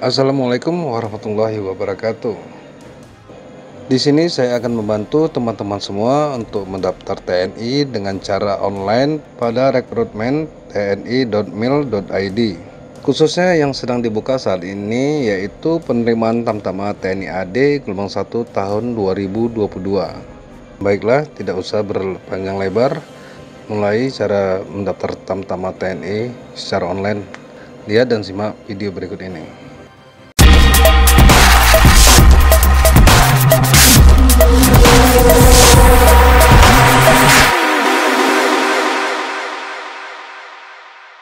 Assalamualaikum warahmatullahi wabarakatuh. Di sini saya akan membantu teman-teman semua untuk mendaftar TNI dengan cara online pada rekrutmen.tni.mil.id. Khususnya yang sedang dibuka saat ini yaitu penerimaan Tamtama TNI AD gelombang 1 tahun 2022. Baiklah, tidak usah berpanjang lebar, mulai cara mendaftar Tamtama TNI secara online. Lihat dan simak video berikut ini.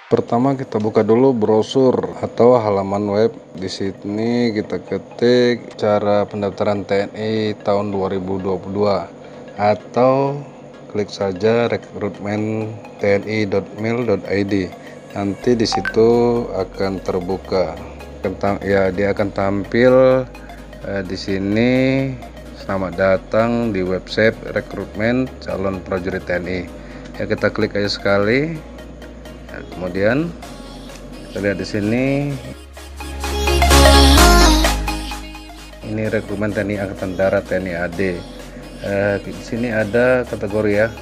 Pertama kita buka dulu brosur atau halaman web. Di sini kita ketik cara pendaftaran TNI tahun 2022 atau klik saja rekrutmen.tni.mil.id. Nanti di situ akan terbuka. Dia akan tampil di sini. Selamat datang di website rekrutmen calon prajurit TNI. Ya, kita klik aja sekali. Nah, kemudian kita lihat di sini, ini rekrutmen TNI Angkatan Darat TNI AD. Di sini ada kategori ya.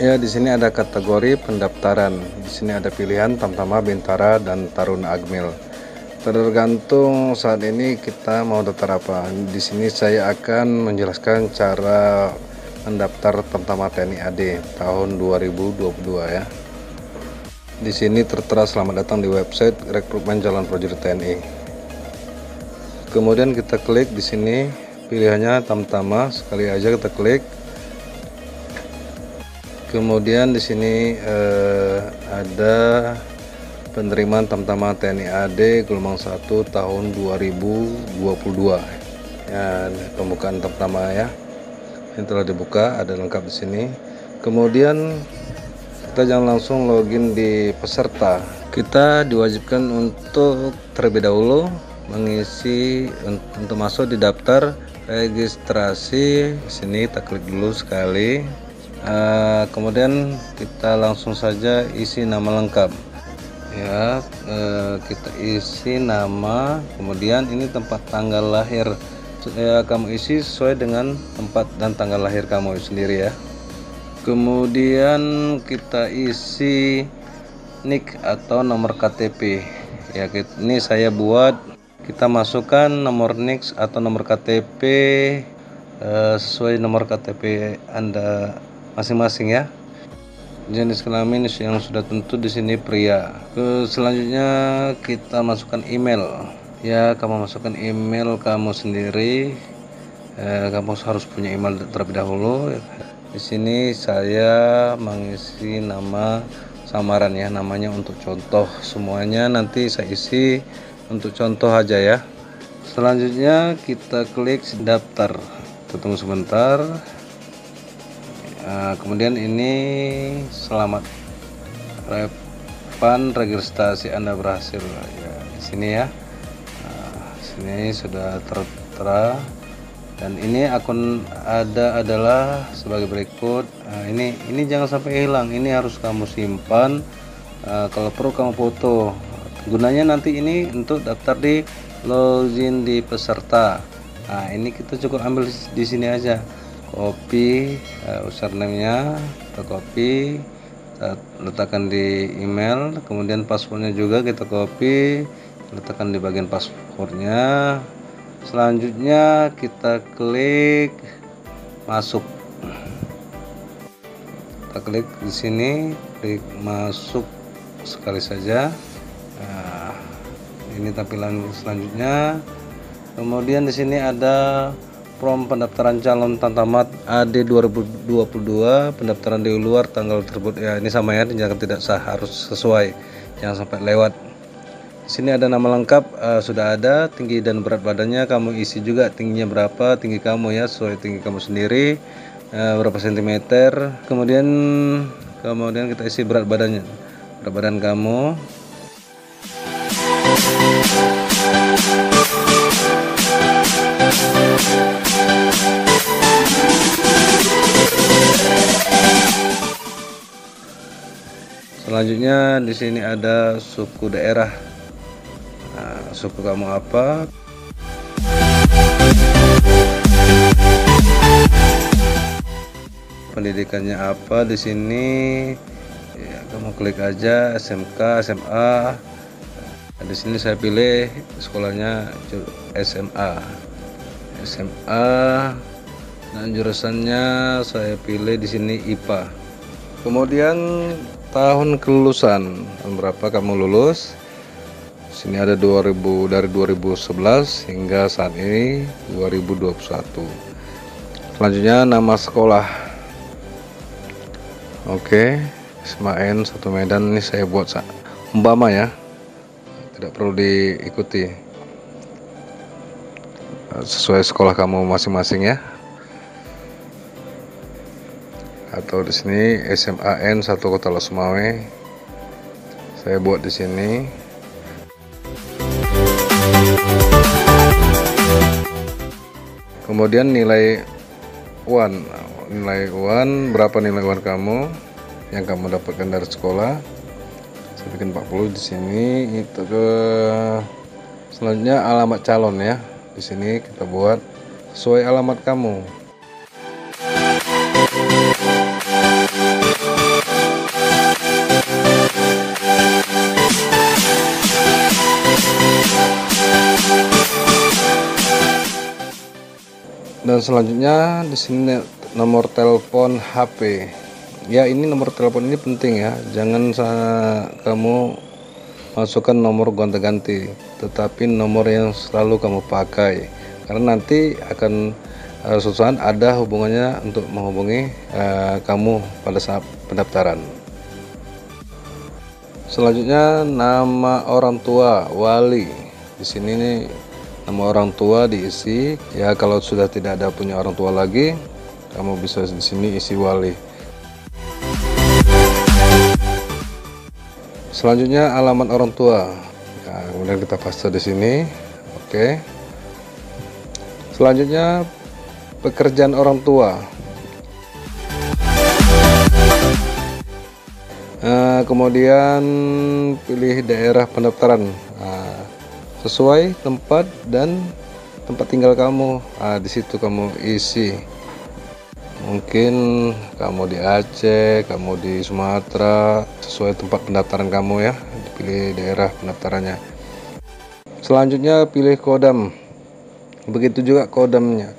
Ya, di sini ada kategori pendaftaran. Di sini ada pilihan Tamtama, Bintara, dan Taruna Akmil. Tergantung saat ini kita mau daftar apa. Di sini saya akan menjelaskan cara mendaftar Tamtama TNI AD tahun 2022 ya. Di sini tertera selamat datang di website rekrutmen calon prajurit TNI. Kemudian kita klik di sini, pilihannya Tamtama, sekali aja kita klik. Kemudian di sini ada penerimaan Tamtama TNI AD gelombang 1 tahun 2022. Ya, pembukaan Tamtama ya. Ini telah dibuka, ada lengkap di sini. Kemudian kita jangan langsung login di peserta. Kita diwajibkan untuk terlebih dahulu mengisi untuk masuk di daftar registrasi. Di sini kita klik dulu sekali. Kemudian kita langsung saja isi nama lengkap. Ya, kita isi nama. Kemudian ini tempat tanggal lahir. Kamu isi sesuai dengan tempat dan tanggal lahir kamu sendiri ya. Kemudian kita isi NIK atau nomor KTP ya. Ini saya buat, kita masukkan nomor NIK atau nomor KTP sesuai nomor KTP Anda masing-masing ya. Jenis kelamin yang sudah tentu di sini pria. Selanjutnya kita masukkan email ya. Kamu masukkan email kamu sendiri. Kamu harus punya email terlebih dahulu ya. Di sini saya mengisi nama samaran ya, namanya untuk contoh. Semuanya nanti saya isi untuk contoh aja ya. Selanjutnya kita klik daftar. Kita tunggu sebentar. Kemudian ini selamat registrasi Anda berhasil ya. Di sini ya. Sini sudah tertera. Dan ini akun adalah sebagai berikut. Ini jangan sampai hilang. Ini harus kamu simpan. Kalau perlu kamu foto. Gunanya nanti ini untuk daftar di login di peserta. Nah, ini kita cukup ambil di sini aja. Copy username-nya, kita copy, kita letakkan di email. Kemudian passwordnya juga kita copy, letakkan di bagian passwordnya. Selanjutnya kita klik masuk. Kita klik di sini, klik masuk sekali saja. Nah, ini tampilan selanjutnya. Kemudian di sini ada form pendaftaran calon Tamtama AD 2022, pendaftaran di luar tanggal tersebut ya. Ini sama ya, jangan tidak sah, harus sesuai, jangan sampai lewat. Di sini ada nama lengkap, sudah ada, tinggi dan berat badannya kamu isi juga, tingginya berapa, tinggi kamu ya, sesuai tinggi kamu sendiri, berapa sentimeter. Kemudian kita isi berat badannya, berat badan kamu. Selanjutnya di sini ada suku daerah. suku kamu apa, pendidikannya apa. Di sini ya, kamu klik aja SMK, SMA. Di sini saya pilih sekolahnya SMA dan jurusannya saya pilih di sini IPA. Kemudian tahun kelulusan, tahun berapa kamu lulus. Di sini ada 2000 dari 2011 hingga saat ini 2021. Selanjutnya nama sekolah. Oke, SMAN 1 Medan, ini saya buat umpama ya, tidak perlu diikuti, sesuai sekolah kamu masing-masing ya. Atau di sini SMAN 1 Kota Losmawe, saya buat di sini. Kemudian nilai UAN, berapa nilai UAN kamu yang kamu dapatkan dari sekolah. Saya bikin 40 di sini. Itu ke selanjutnya alamat calon ya. Di sini kita buat sesuai alamat kamu. Dan selanjutnya di sini nomor telepon HP. Ya, ini nomor telepon ini penting ya. Jangan kamu masukkan nomor gonta-ganti, tetapi nomor yang selalu kamu pakai. Karena nanti akan suatu saat ada hubungannya untuk menghubungi kamu pada saat pendaftaran. Selanjutnya nama orang tua, wali. Di sini nih nama orang tua diisi ya. Kalau sudah tidak ada punya orang tua lagi, kamu bisa di sini isi wali. Selanjutnya alamat orang tua. Nah, kemudian kita paste di sini. Oke. Selanjutnya pekerjaan orang tua. Kemudian pilih daerah pendaftaran. Sesuai tempat dan tempat tinggal kamu. Di situ kamu isi. Mungkin kamu di Aceh, kamu di Sumatera, sesuai tempat pendaftaran kamu ya. Dipilih daerah pendaftarannya. Selanjutnya pilih kodam. Begitu juga kodamnya.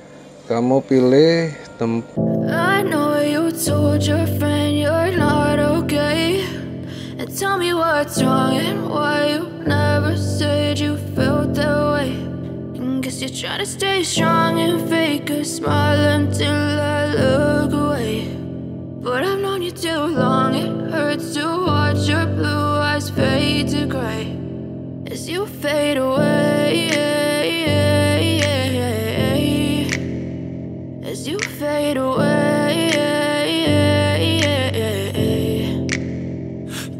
Kamu pilih tempat. I know you told your friend you're not okay, and tell me what's wrong and why you never said you felt that way. And guess you're trying to stay strong and fake a smile until I look away. But I've known you too long, it hurts to watch your blue eyes fade to gray as you fade away, as you fade away.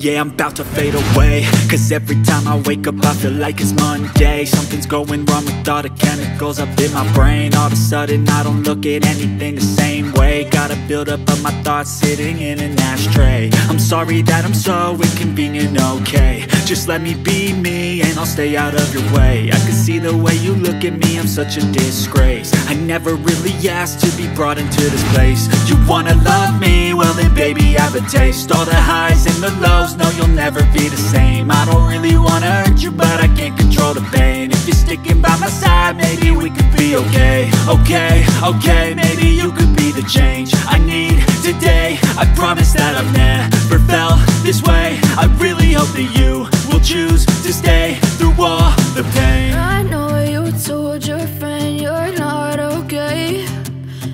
Yeah, I'm about to fade away, cause every time I wake up I feel like it's Monday. Something's going wrong with all the chemicals up in my brain. All of a sudden I don't look at anything the same way. Got a build up of my thoughts sitting in an ashtray. I'm sorry that I'm so inconvenient, okay. Just let me be me and I'll stay out of your way. I can see the way you look at me, I'm such a disgrace. I never really asked to be brought into this place. You wanna love me? Well then baby I have a taste. All the highs and the lows, no you'll never be the same. I don't really wanna hurt you but I can't control the pain. If you're sticking by my side, maybe we could be okay. Okay, maybe you could be the change I need today. I promise that I've never felt this way. I really hope that you will choose to stay through all the pain. I know you told your friend you're not okay,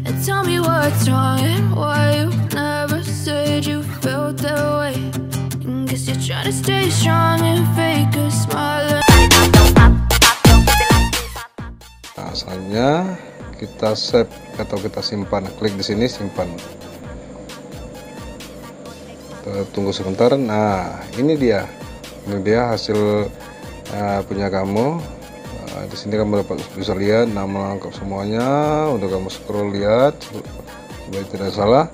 and tell me what's wrong and why you never said you felt that way. And guess you're trying to stay strong and fake a smile. Nah, selanjutnya kita save atau kita simpan. Klik di sini simpan. Kita tunggu sebentar. Nah, ini dia hasil punya kamu. Di sini kamu bisa lihat nama lengkap semuanya. Udah kamu scroll lihat supaya tidak salah.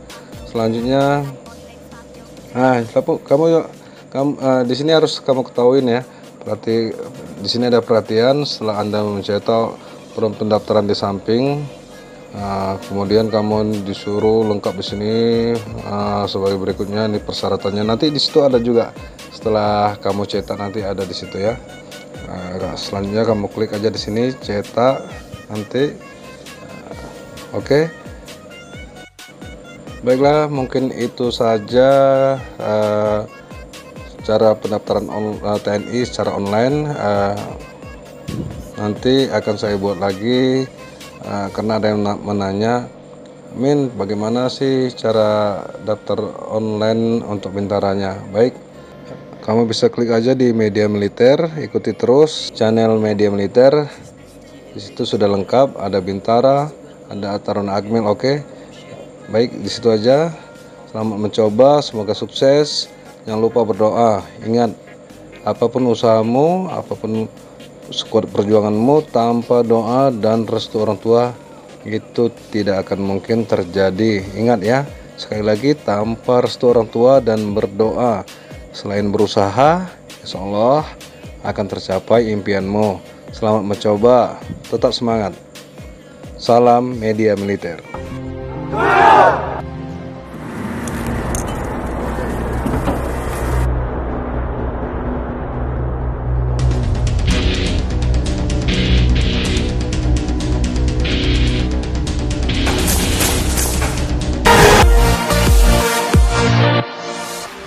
Selanjutnya, nah kamu di sini harus kamu ketahuin ya. Berarti di sini ada perhatian setelah Anda mencetak form pendaftaran di samping. Kemudian kamu disuruh lengkap di sini sebagai berikutnya. Ini persyaratannya. Nanti di situ ada juga. Setelah kamu cetak nanti ada di situ ya. Selanjutnya kamu klik aja di sini cetak nanti. Oke. Baiklah, mungkin itu saja cara pendaftaran TNI secara online. Nanti akan saya buat lagi karena ada yang menanya, Min, bagaimana sih cara daftar online untuk Bintaranya? Baik, kamu bisa klik aja di media militer, ikuti terus channel media militer. Di situ sudah lengkap, ada Bintara, ada Taruna Akmil. Oke. Baik, di situ aja. Selamat mencoba, semoga sukses. Jangan lupa berdoa. Ingat, apapun usahamu, apapun sekuat perjuanganmu, tanpa doa dan restu orang tua itu tidak akan mungkin terjadi. Ingat ya, sekali lagi, tanpa restu orang tua dan berdoa, selain berusaha, insya Allah akan tercapai impianmu. Selamat mencoba, tetap semangat. Salam media militer.